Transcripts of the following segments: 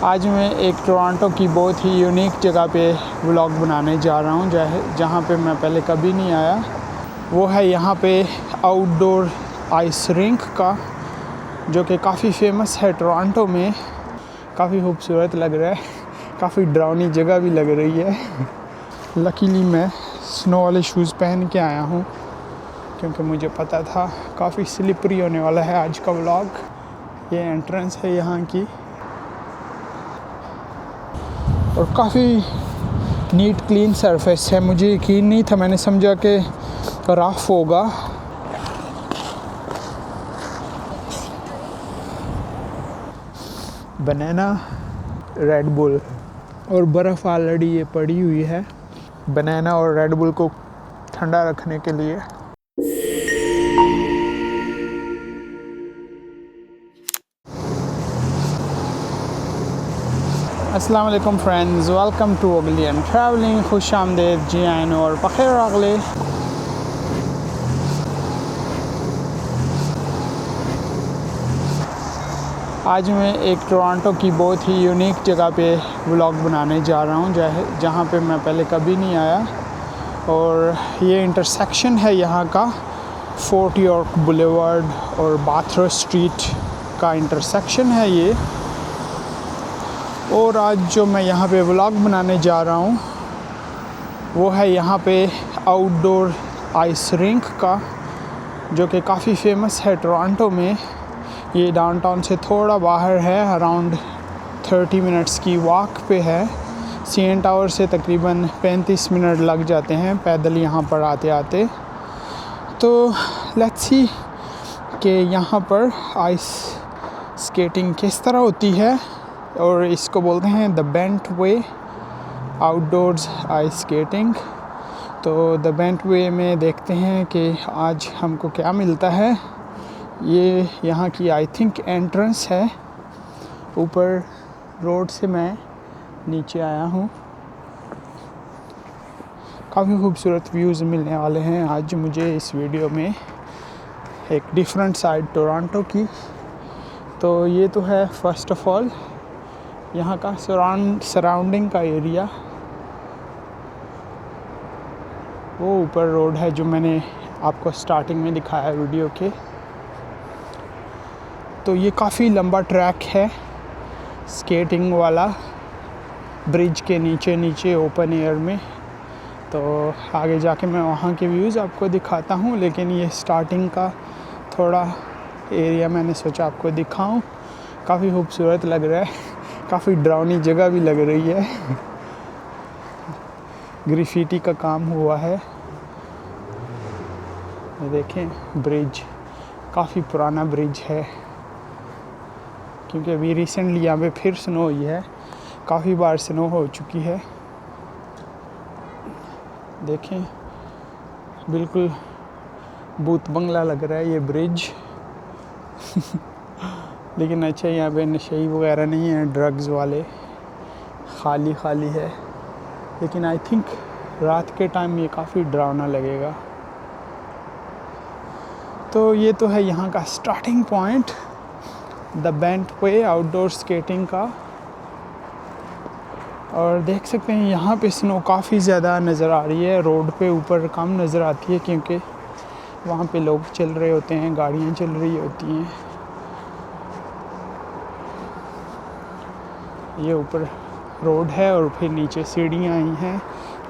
आज मैं एक टोरंटो की बहुत ही यूनिक जगह पे व्लॉग बनाने जा रहा हूँ जहाँ पे मैं पहले कभी नहीं आया। वो है यहाँ पे आउटडोर आइस रिंक का, जो कि काफ़ी फेमस है टोरंटो में। काफ़ी खूबसूरत लग रहा है, काफ़ी डरावनी जगह भी लग रही है। लकीली मैं स्नो वाले शूज़ पहन के आया हूँ क्योंकि मुझे पता था काफ़ी स्लिपरी होने वाला है आज का व्लॉग। ये एंट्रेंस है यहाँ की और काफ़ी नीट क्लीन सरफेस है। मुझे यकीन नहीं था, मैंने समझा कि रफ होगा। बनाना, रेड बुल और बर्फ़ ऑलरेडी ये पड़ी हुई है बनाना और रेड बुल को ठंडा रखने के लिए। अस्सलाम वालेकुम फ्रेंड्स, वेलकम टू ओगलियन ट्रैवलिंग। खुश आमदेद, जी आइन और बखैर अगले। आज मैं एक टोरंटो की बहुत ही यूनिक जगह पे व्लॉग बनाने जा रहा हूँ जहाँ पे मैं पहले कभी नहीं आया। और ये इंटरसेक्शन है यहाँ का फोर्ट यॉर्क बुलेवार्ड और बाथरस्ट स्ट्रीट का इंटरसेक्शन है ये। और आज जो मैं यहाँ पे व्लॉग बनाने जा रहा हूँ वो है यहाँ पे आउटडोर आइस रिंक का, जो कि काफ़ी फेमस है टोरंटो में। ये डाउनटाउन से थोड़ा बाहर है, अराउंड 30 मिनट्स की वॉक पे है। सीएन टावर से तकरीबन 35 मिनट लग जाते हैं पैदल यहाँ पर आते आते। तो लेट्स सी कि यहाँ पर आइस स्केटिंग किस तरह होती है, और इसको बोलते हैं the bent way outdoors ice skating. तो द बेंट वे में देखते हैं कि आज हमको क्या मिलता है। ये यहाँ की आई थिंक एंट्रेंस है। ऊपर रोड से मैं नीचे आया हूँ। काफ़ी खूबसूरत व्यूज़ मिलने वाले हैं आज मुझे इस वीडियो में, एक डिफरेंट साइड टोरंटो की। तो ये तो है फर्स्ट ऑफ ऑल यहाँ का सराउंडिंग का एरिया। वो ऊपर रोड है जो मैंने आपको स्टार्टिंग में दिखाया वीडियो के। तो ये काफ़ी लंबा ट्रैक है स्केटिंग वाला, ब्रिज के नीचे ओपन एयर में। तो आगे जाके मैं वहाँ के व्यूज़ आपको दिखाता हूँ, लेकिन ये स्टार्टिंग का थोड़ा एरिया मैंने सोचा आपको दिखाऊं। काफ़ी खूबसूरत लग रहा है, काफ़ी डरावनी जगह भी लग रही है। ग्रेफिटी का काम हुआ है। ये देखें ब्रिज, काफ़ी पुराना ब्रिज है क्योंकि अभी रिसेंटली यहाँ पे फिर स्नो हुई है। काफ़ी बार स्नो हो चुकी है। देखें बिल्कुल भूत बंगला लग रहा है ये ब्रिज। लेकिन अच्छा, यहाँ पे नशे वगैरह नहीं है, ड्रग्स वाले, खाली है। लेकिन आई थिंक रात के टाइम ये काफ़ी डरावना लगेगा। तो ये तो है यहाँ का starting point, the bent way outdoor skating का। और देख सकते हैं यहाँ पे स्नो काफ़ी ज़्यादा नज़र आ रही है। रोड पे ऊपर कम नज़र आती है क्योंकि वहाँ पे लोग चल रहे होते हैं, गाड़ियाँ चल रही होती हैं। ये ऊपर रोड है और फिर नीचे सीढ़ियाँ आई हैं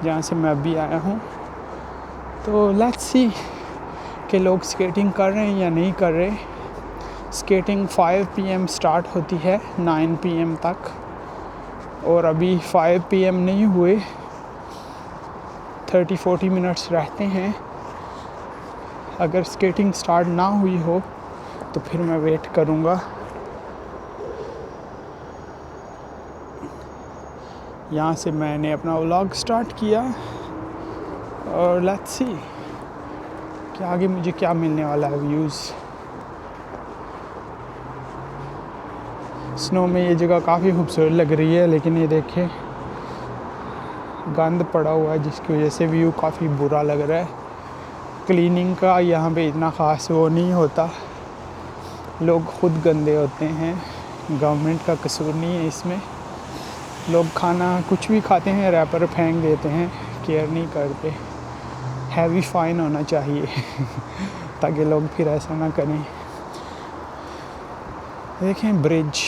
जहाँ से मैं अभी आया हूँ। तो लेट्स सी कि लोग स्केटिंग कर रहे हैं या नहीं कर रहे। स्केटिंग 5 PM स्टार्ट होती है 9 PM तक, और अभी 5 PM नहीं हुए, 30-40 मिनट्स रहते हैं। अगर स्केटिंग स्टार्ट ना हुई हो तो फिर मैं वेट करूँगा। यहाँ से मैंने अपना व्लॉग स्टार्ट किया और लेट्स सी कि आगे मुझे क्या मिलने वाला है व्यूज़। स्नो में ये जगह काफ़ी खूबसूरत लग रही है, लेकिन ये देखें गंद पड़ा हुआ है जिसकी वजह से व्यू काफ़ी बुरा लग रहा है। क्लीनिंग का यहाँ पे इतना ख़ास वो नहीं होता, लोग खुद गंदे होते हैं, गवर्नमेंट का कसूर नहीं है इसमें। लोग खाना कुछ भी खाते हैं रैपर फेंक देते हैं, केयर नहीं करते। हैवी फाइन होना चाहिए ताकि लोग फिर ऐसा ना करें। देखें ब्रिज,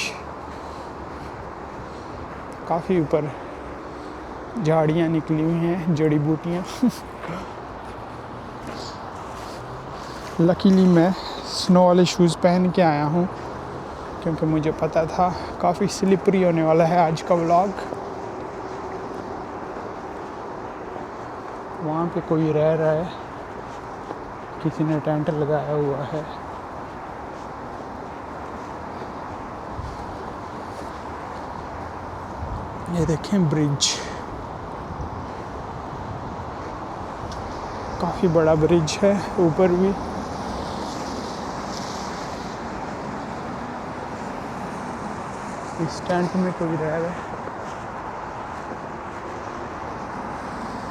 काफ़ी ऊपर झाड़ियाँ निकली हुई हैं, जड़ी बूटियाँ लकीली मैं स्नो वाले शूज़ पहन के आया हूँ क्योंकि मुझे पता था काफ़ी स्लिपरी होने वाला है आज का व्लॉग। वहाँ पे कोई रह रहा है, किसी ने टेंट लगाया हुआ है। ये देखें ब्रिज, काफ़ी बड़ा ब्रिज है ऊपर भी। इस टेंट में कोई रह रहा है।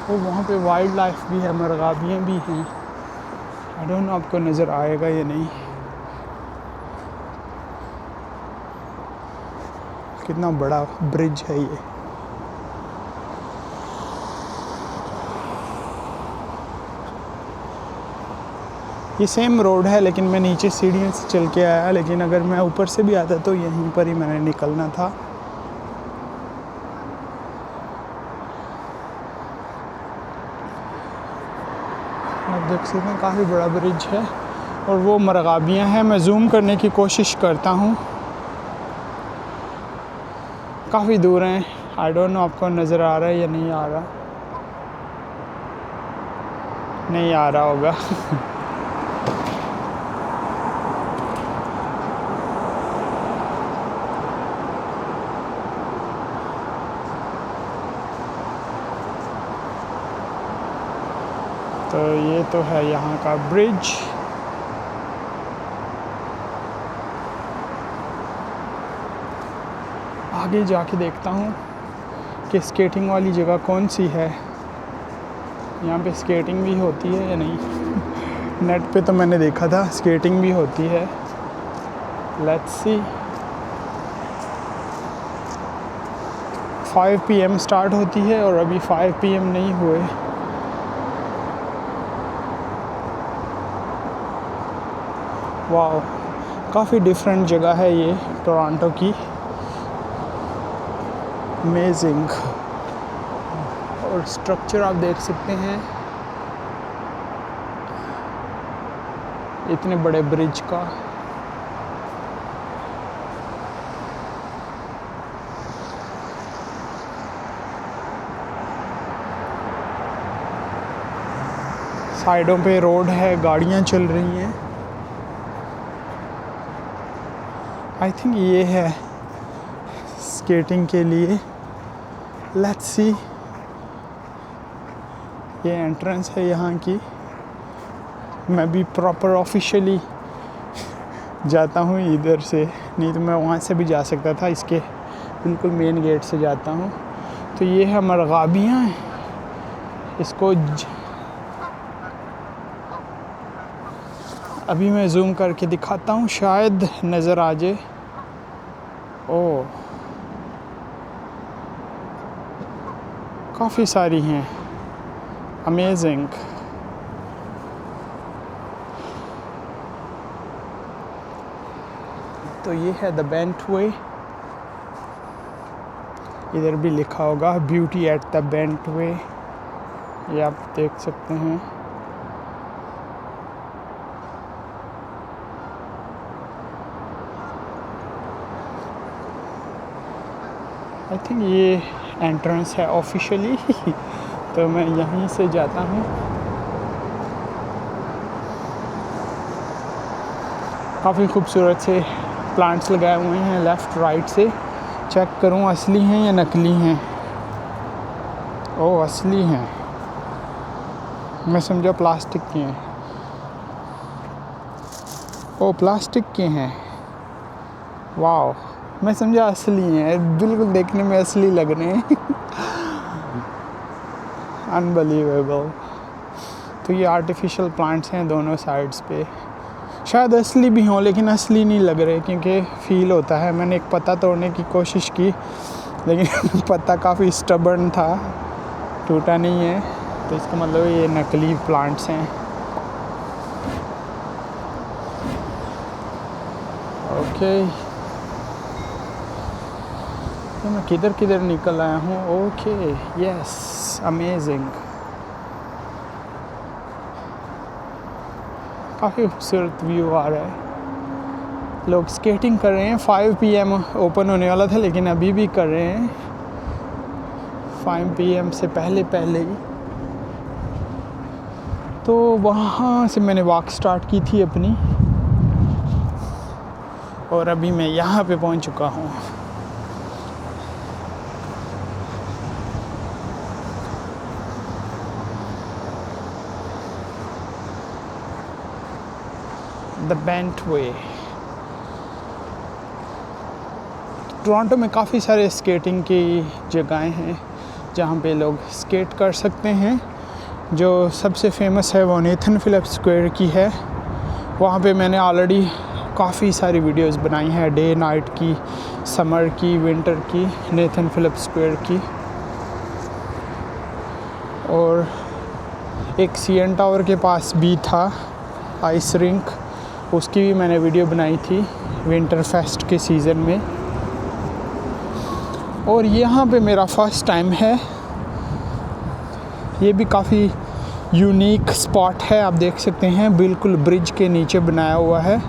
तो वहाँ पे वाइल्ड लाइफ भी है, मरगाबियाँ भी हैं। आई डोंट नो आपको नज़र आएगा या नहीं। कितना बड़ा ब्रिज है ये। ये सेम रोड है लेकिन मैं नीचे सीढ़ियों से चल के आया, लेकिन अगर मैं ऊपर से भी आता तो यहीं पर ही मैंने निकलना था। आप देख सकते हैं काफ़ी बड़ा ब्रिज है और वो मरगाबियाँ हैं। मैं जूम करने की कोशिश करता हूँ, काफ़ी दूर हैं। आई डोंट नो आपको नज़र आ रहा है या नहीं आ रहा, नहीं आ रहा होगा तो ये तो है यहाँ का ब्रिज। आगे जाके देखता हूँ कि स्केटिंग वाली जगह कौन सी है। यहाँ पे स्केटिंग भी होती है या नहीं नेट पे तो मैंने देखा था स्केटिंग भी होती है। Let's see. 5 PM स्टार्ट होती है और अभी 5 PM नहीं हुए। वाह, काफ़ी डिफरेंट जगह है ये टोरंटो की। अमेजिंग। और स्ट्रक्चर आप देख सकते हैं इतने बड़े ब्रिज का। साइडों पे रोड है, गाड़ियाँ चल रही हैं। आई थिंक ये है स्केटिंग के लिए। Let's see. ये एंट्रेंस है यहाँ की। मैं भी प्रॉपर ऑफिशियली जाता हूँ इधर से, नहीं तो मैं वहाँ से भी जा सकता था। इसके बिल्कुल मेन गेट से जाता हूँ। तो ये है मरगाबियाँ। इसको अभी मैं जूम करके दिखाता हूँ, शायद नज़र आ जाए। ओह, काफ़ी सारी हैं। अमेजिंग। तो ये है द बेंटवे। इधर भी लिखा होगा ब्यूटी एट द बेंटवे, ये आप देख सकते हैं। आई थिंक ये एंट्रेंस है ऑफिशियली तो मैं यहीं से जाता हूँ। काफ़ी खूबसूरत से प्लांट्स लगाए हुए हैं लेफ़्ट राइट से। चेक करूँ असली हैं या नकली हैं। ओह, असली हैं। मैं समझा प्लास्टिक के हैं। ओह, प्लास्टिक के हैं। वाह, मैं समझा असली हैं। बिल्कुल देखने में असली लग रहे हैं अनबिलीवेबल। तो ये आर्टिफिशियल प्लांट्स हैं दोनों साइड्स पे। शायद असली भी हों लेकिन असली नहीं लग रहे क्योंकि फ़ील होता है। मैंने एक पत्ता तोड़ने की कोशिश की लेकिन पत्ता काफ़ी स्टबर्न था, टूटा नहीं है, तो इसका मतलब ये नकली प्लांट्स हैं। ओके, तो मैं किधर किधर निकल आया हूँ। ओके, यस, अमेजिंग, काफ़ी खूबसूरत व्यू आ रहा है। लोग स्केटिंग कर रहे हैं। 5 PM ओपन होने वाला था, लेकिन अभी भी कर रहे हैं 5 PM से पहले ही। तो वहाँ से मैंने वॉक स्टार्ट की थी अपनी, और अभी मैं यहाँ पे पहुँच चुका हूँ। The bent way. टोरंटो में काफ़ी सारे स्केटिंग की जगहें हैं जहाँ पे लोग स्केट कर सकते हैं। जो सबसे फेमस है वो नेथन फिलिप्स स्क्वायर की है। वहाँ पे मैंने ऑलरेडी काफ़ी सारी वीडियोस बनाई हैं, डे नाइट की, समर की, विंटर की, नेथन फिलिप्स स्क्वायर की। और एक सीएन टावर के पास भी था आइस रिंक, उसकी भी मैंने वीडियो बनाई थी विंटर फेस्ट के सीज़न में। और यहाँ पे मेरा फर्स्ट टाइम है। ये भी काफ़ी यूनिक स्पॉट है, आप देख सकते हैं, बिल्कुल ब्रिज के नीचे बनाया हुआ है।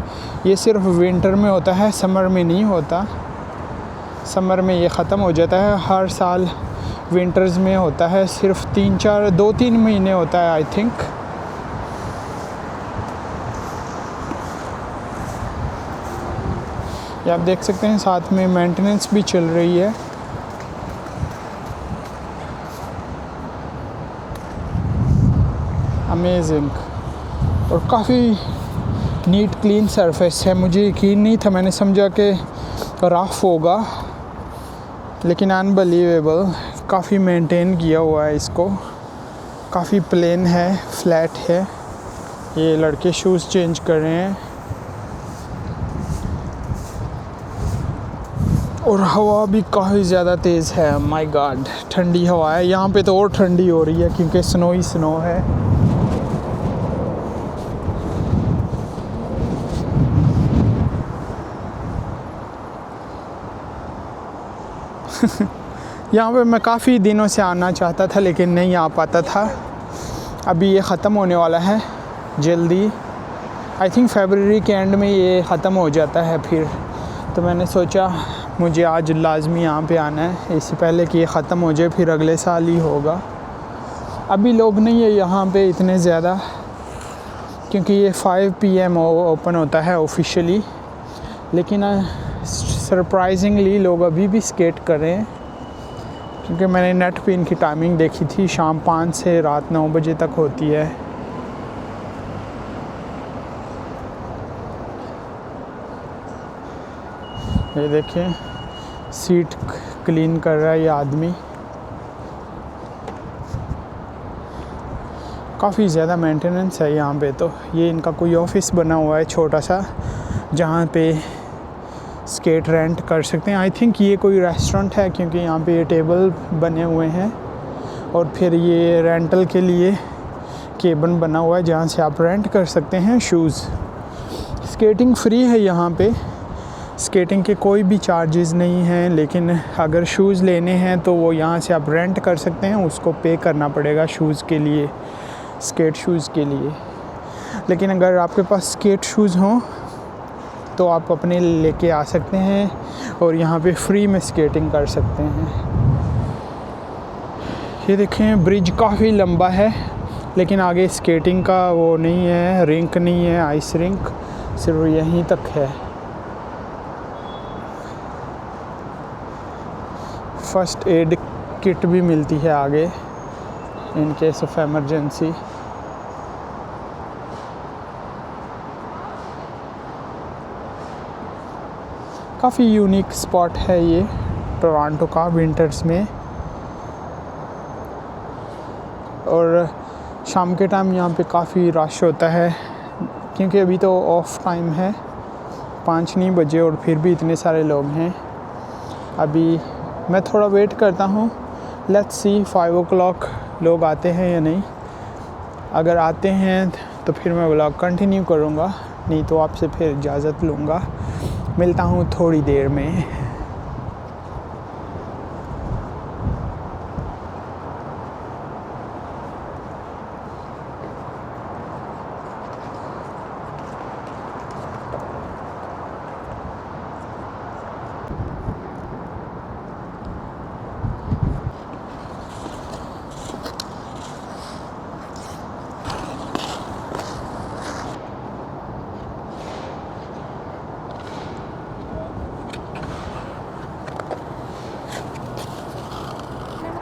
ये सिर्फ विंटर में होता है, समर में नहीं होता। समर में ये ख़त्म हो जाता है। हर साल विंटर्स में होता है, सिर्फ 2-3 महीने होता है आई थिंक। ये आप देख सकते हैं, साथ में मेंटेनेंस भी चल रही है। अमेजिंग, और काफ़ी नीट क्लीन सरफेस है। मुझे यकीन नहीं था, मैंने समझा कि रफ होगा, लेकिन अनबिलीवेबल, काफ़ी मेंटेन किया हुआ है इसको। काफ़ी प्लेन है, फ्लैट है। ये लड़के शूज़ चेंज कर रहे हैं, और हवा भी काफ़ी ज़्यादा तेज़ है। माय गॉड, ठंडी हवा है यहाँ पे, तो और ठंडी हो रही है क्योंकि स्नो ही स्नो है। यहाँ पे मैं काफ़ी दिनों से आना चाहता था, लेकिन नहीं आ पाता था। अभी ये ख़त्म होने वाला है जल्दी, आई थिंक फरवरी के एंड में ये ख़त्म हो जाता है फिर। तो मैंने सोचा मुझे आज लाजमी यहाँ पे आना है, इससे पहले कि ये ख़त्म हो जाए, फिर अगले साल ही होगा। अभी लोग नहीं है यहाँ पे इतने ज़्यादा, क्योंकि ये 5 PM ओपन होता है ऑफिशियली। लेकिन सरप्राइजिंगली लोग अभी भी स्केट कर रहे हैं, क्योंकि मैंने नेट पे इनकी टाइमिंग देखी थी, शाम 5 से रात 9 बजे तक होती है। ये देखिए, सीट क्लीन कर रहा है ये आदमी। काफ़ी ज़्यादा मेंटेनेंस है यहाँ पे। तो ये इनका कोई ऑफिस बना हुआ है छोटा सा, जहाँ पे स्केट रेंट कर सकते हैं। आई थिंक ये कोई रेस्टोरेंट है, क्योंकि यहाँ पे ये टेबल बने हुए हैं, और फिर ये रेंटल के लिए केबिन बना हुआ है जहाँ से आप रेंट कर सकते हैं शूज़। स्केटिंग फ्री है यहाँ पे, स्केटिंग के कोई भी चार्जेस नहीं हैं, लेकिन अगर शूज़ लेने हैं तो वो यहाँ से आप रेंट कर सकते हैं, उसको पे करना पड़ेगा शूज़ के लिए, स्केट शूज़ के लिए। लेकिन अगर आपके पास स्केट शूज़ हों तो आप अपने लेके आ सकते हैं, और यहाँ पे फ्री में स्केटिंग कर सकते हैं। ये देखें, ब्रिज काफ़ी लंबा है, लेकिन आगे स्केटिंग का वो नहीं है, रिंक नहीं है, आइस रिंक, सिर्फ यहीं तक है। फर्स्ट एड किट भी मिलती है आगे इन केस ऑफ एमरजेंसी। काफ़ी यूनिक स्पॉट है ये टोरंटो का विंटर्स में। और शाम के टाइम यहाँ पे काफ़ी रश होता है, क्योंकि अभी तो ऑफ टाइम है, 5 नहीं बजे, और फिर भी इतने सारे लोग हैं। अभी मैं थोड़ा वेट करता हूँ। लेट्स सी 5 o'clock लोग आते हैं या नहीं। अगर आते हैं तो फिर मैं व्लॉग कंटिन्यू करूँगा, नहीं तो आपसे फिर इजाज़त लूँगा। मिलता हूँ थोड़ी देर में।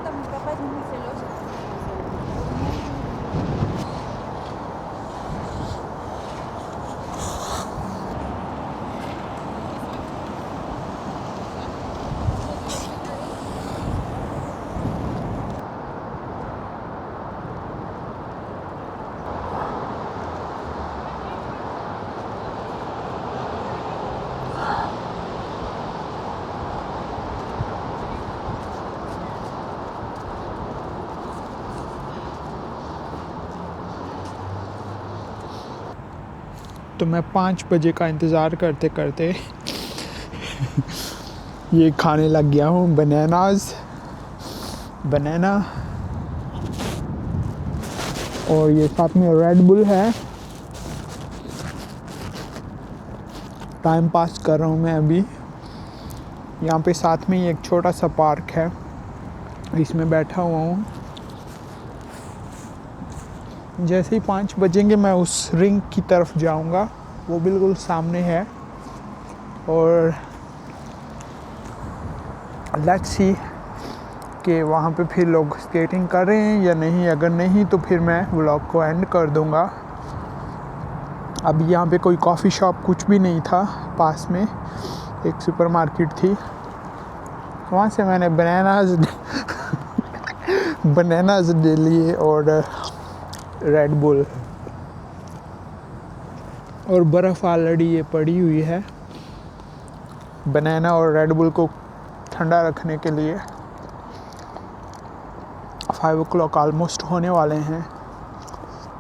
Mi papá es muy celoso con तो मैं 5 बजे का इंतज़ार करते करते ये खाने लग गया हूँ बनाना, और ये साथ में रेड बुल है। टाइम पास कर रहा हूँ मैं अभी। यहाँ पे साथ में ही एक छोटा सा पार्क है, इसमें बैठा हुआ हूँ। जैसे ही 5 बजेंगे मैं उस रिंग की तरफ जाऊँगा, वो बिल्कुल सामने है। और लेट्स सी कि वहाँ पे फिर लोग स्केटिंग कर रहे हैं या नहीं। अगर नहीं तो फिर मैं व्लॉग को एंड कर दूँगा। अभी यहाँ पे कोई कॉफ़ी शॉप कुछ भी नहीं था पास में, एक सुपरमार्केट थी। वहाँ से मैंने बनानाज ले लिए और रेड बुल, और बर्फ़ ऑलरेडी ये पड़ी हुई है। बनाना और रेड बुल को ठंडा रखने के लिए 5 o'clock ऑलमोस्ट होने वाले हैं।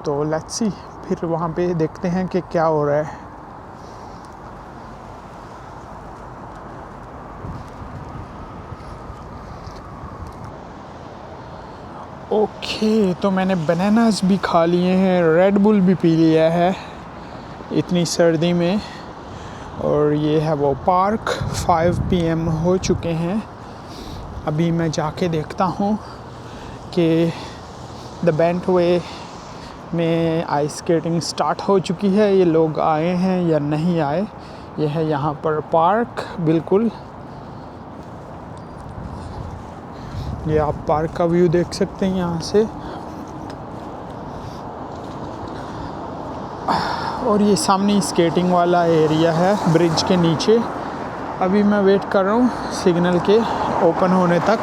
तो लेट्स सी, फिर वहाँ पे देखते हैं कि क्या हो रहा है। ओके, तो मैंने बनानास भी खा लिए हैं, रेड बुल भी पी लिया है इतनी सर्दी में। और ये है वो पार्क। 5 PM हो चुके हैं। अभी मैं जाके देखता हूँ कि द बेंटवे में आइस स्केटिंग स्टार्ट हो चुकी है, ये लोग आए हैं या नहीं आए। ये है यहाँ पर पार्क बिल्कुल। ये आप पार्क का व्यू देख सकते हैं यहाँ से। और ये सामने स्केटिंग वाला एरिया है ब्रिज के नीचे। अभी मैं वेट कर रहा हूँ सिग्नल के ओपन होने तक,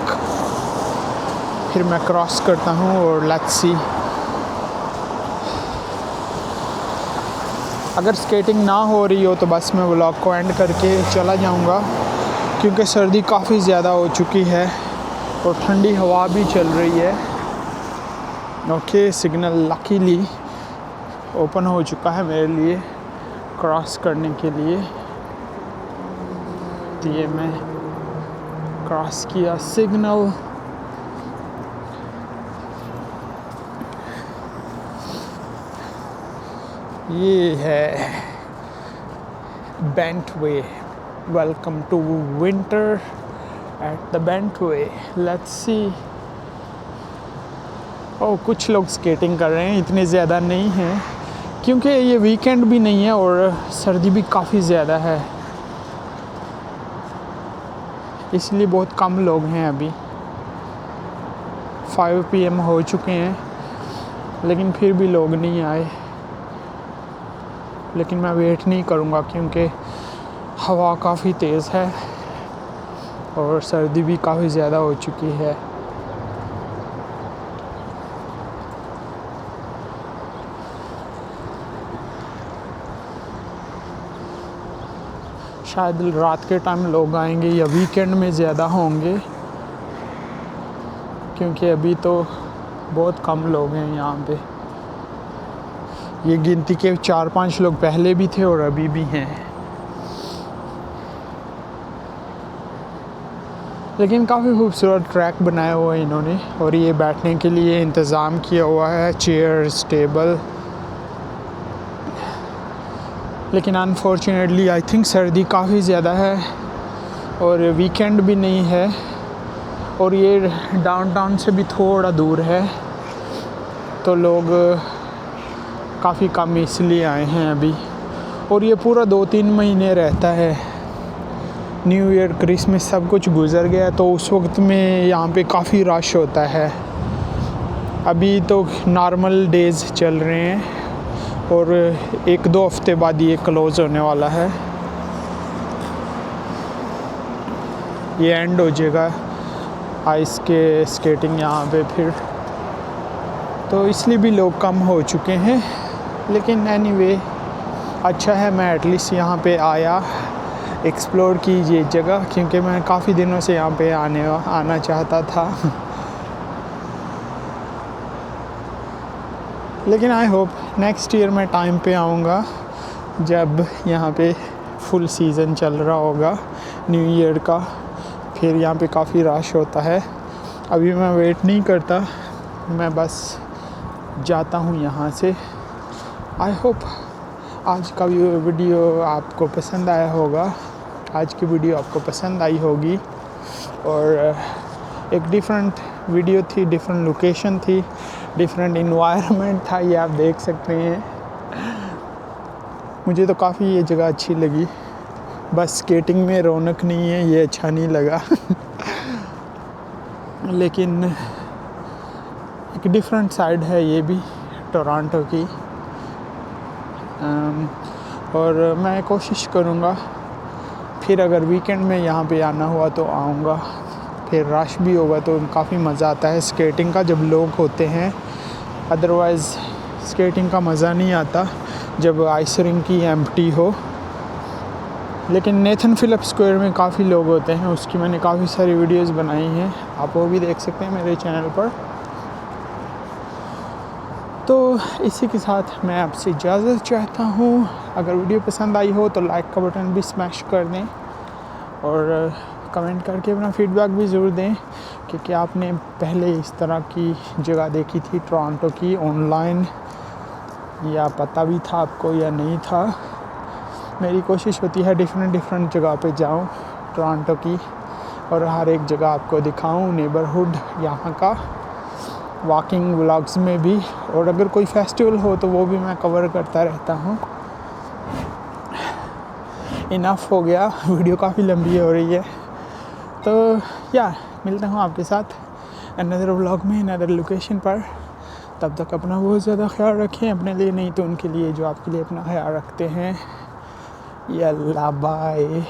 फिर मैं क्रॉस करता हूँ। और लेट्स सी, अगर स्केटिंग ना हो रही हो तो बस मैं व्लॉग को एंड करके चला जाऊँगा, क्योंकि सर्दी काफ़ी ज़्यादा हो चुकी है और ठंडी हवा भी चल रही है। ओके, सिग्नल लकीली ओपन हो चुका है मेरे लिए क्रॉस करने के लिए। तो ये मैं क्रॉस किया सिग्नल। ये है Bentway. Welcome to winter at the Bentway. Let's see. Oh, कुछ लोग स्केटिंग कर रहे हैं, इतने ज़्यादा नहीं हैं क्योंकि ये वीकेंड भी नहीं है और सर्दी भी काफ़ी ज़्यादा है, इसलिए बहुत कम लोग हैं। अभी 5 PM हो चुके हैं लेकिन फिर भी लोग नहीं आए। लेकिन मैं वेट नहीं करूँगा क्योंकि हवा काफ़ी तेज़ है और सर्दी भी काफ़ी ज़्यादा हो चुकी है। शायद रात के टाइम लोग आएंगे या वीकेंड में ज़्यादा होंगे। क्योंकि अभी तो बहुत कम लोग हैं यहाँ पे। ये गिनती के 4-5 लोग पहले भी थे और अभी भी हैं। लेकिन काफ़ी खूबसूरत ट्रैक बनाया हुआ है इन्होंने, और ये बैठने के लिए इंतज़ाम किया हुआ है, चेयर्स, टेबल। लेकिन अनफॉर्चुनेटली आई थिंक सर्दी काफ़ी ज़्यादा है और वीकेंड भी नहीं है, और ये डाउनटाउन से भी थोड़ा दूर है, तो लोग काफ़ी कम इसलिए आए हैं अभी। और ये पूरा 2-3 महीने रहता है। न्यू ईयर, क्रिसमस सब कुछ गुज़र गया, तो उस वक्त में यहाँ पे काफ़ी रश होता है। अभी तो नॉर्मल डेज़ चल रहे हैं और 1-2 हफ्ते बाद ये क्लोज़ होने वाला है। ये एंड हो जाएगा आइस के स्केटिंग यहाँ पे फिर, तो इसलिए भी लोग कम हो चुके हैं। लेकिन एनीवे अच्छा है, मैं एटलीस्ट यहाँ पे आया, एक्सप्लोर की ये जगह, क्योंकि मैं काफ़ी दिनों से यहाँ पे आना चाहता था। लेकिन आई होप नेक्स्ट ईयर मैं टाइम पे आऊँगा, जब यहाँ पे फुल सीज़न चल रहा होगा न्यू ईयर का। फिर यहाँ पे काफ़ी रश होता है। अभी मैं वेट नहीं करता, मैं बस जाता हूँ यहाँ से। आई होप आज का वीडियो आपको पसंद आया होगा, आज की वीडियो आपको पसंद आई होगी। और एक डिफरेंट वीडियो थी, डिफरेंट लोकेशन थी, डिफरेंट इन्वायरमेंट था, ये आप देख सकते हैं। मुझे तो काफ़ी ये जगह अच्छी लगी, बस स्केटिंग में रौनक नहीं है, ये अच्छा नहीं लगा। लेकिन एक डिफरेंट साइड है ये भी टोरंटो की। और मैं कोशिश करूँगा फिर अगर वीकेंड में यहाँ पे आना हुआ तो आऊँगा। फिर रश भी होगा तो काफ़ी मज़ा आता है स्केटिंग का जब लोग होते हैं, अदरवाइज़ स्केटिंग का मज़ा नहीं आता जब आइस रिंक की एम्प्टी हो। लेकिन नेथन फिलिप्स स्क्वायर में काफ़ी लोग होते हैं, उसकी मैंने काफ़ी सारी वीडियोस बनाई हैं, आप वो भी देख सकते हैं मेरे चैनल पर। तो इसी के साथ मैं आपसे इजाज़त चाहता हूँ। अगर वीडियो पसंद आई हो तो लाइक का बटन भी स्मैश कर दें और कमेंट करके अपना फीडबैक भी ज़रूर दें कि क्या आपने पहले इस तरह की जगह देखी थी टोरंटो की ऑनलाइन, या पता भी था आपको या नहीं था। मेरी कोशिश होती है डिफरेंट जगह पे जाऊँ टोरंटो की, और हर एक जगह आपको दिखाऊँ, नेबरहुड यहाँ का, वॉकिंग व्लॉग्स में भी। और अगर कोई फेस्टिवल हो तो वो भी मैं कवर करता रहता हूँ। इनफ हो गया, वीडियो काफ़ी लंबी हो रही है। तो या मिलता हूँ आपके साथ अनदर व्लॉग में, अनदर लोकेशन पर। तब तक अपना बहुत ज़्यादा ख्याल रखें, अपने लिए नहीं तो उनके लिए जो आपके लिए अपना ख्याल रखते हैं। यल्ला बाय।